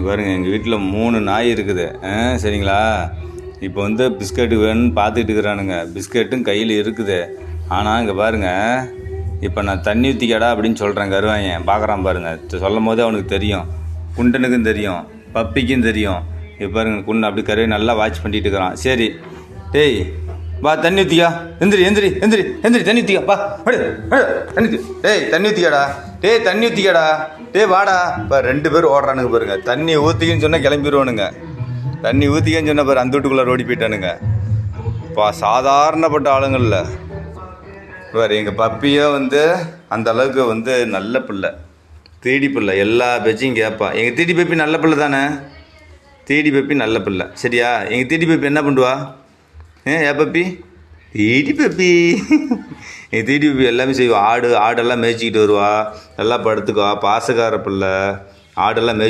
பாருங்க எங்கள் வீட்டில் 3 நாய் இருக்குது. சரிங்களா? இப்போ வந்து பிஸ்கெட்டு வேணும்னு பார்த்துக்கிட்டு இருக்கிறானுங்க. பிஸ்கெட்டும் கையில் இருக்குது. ஆனால் இங்கே பாருங்கள், இப்போ நான் தண்ணி ஊற்றிக்கடா அப்படின்னு சொல்கிறேன். கருவாயன் பார்க்குறான் பாருங்கள். சொல்லும் போதே அவனுக்கு தெரியும், குண்டனுக்கும் தெரியும், பப்பிக்கும் தெரியும். இப்போ பாருங்க, குண்டு அப்படி கருவை நல்லா வாட்ச் பண்ணிட்டு இருக்கிறான். சரி டேய் வா தண்ணி ஊற்றிக்கா, எந்திரி எந்திரி எந்திரி எந்திரி, தண்ணி ஊற்றிக்கா வா, தண்ணி டேய் தண்ணி ஊற்றிக்காடா, டேய் தண்ணி ஊற்றிக்காடா, டேய் வாடா. இப்போ 2 பேர் ஓடுறானுங்க பாருங்க. தண்ணி ஊற்றிக்கின்னு சொன்னால் கிளம்பிடுவானுங்க. தண்ணி ஊற்றிக்கன்னு சொன்ன பாரு அந்த வீட்டுக்குள்ளே ஓடி போயிட்டானுங்க. இப்போ சாதாரணப்பட்ட ஆளுங்களில் பாரு எங்கள் பப்பியே வந்து அந்த அளவுக்கு வந்து நல்ல பிள்ளை, தேடி பிள்ளை, எல்லா பேச்சையும் கேட்பா. எங்கள் தீடி பப்பி நல்ல பிள்ளை தானே? தீடி பப்பி நல்ல பிள்ளை. சரியா? எங்கள் தீடி பப்பி என்ன பண்ணுவா? ஏ பப்பி, தீடி பப்பி எங்கள் தீடி பப்பி எல்லாமே செய்வா. ஆடெல்லாம் மேய்ச்சிக்கிட்டு வருவா, நல்லா படுத்துக்குவா, பாசக்கார பிள்ளை. ஆடெல்லாம்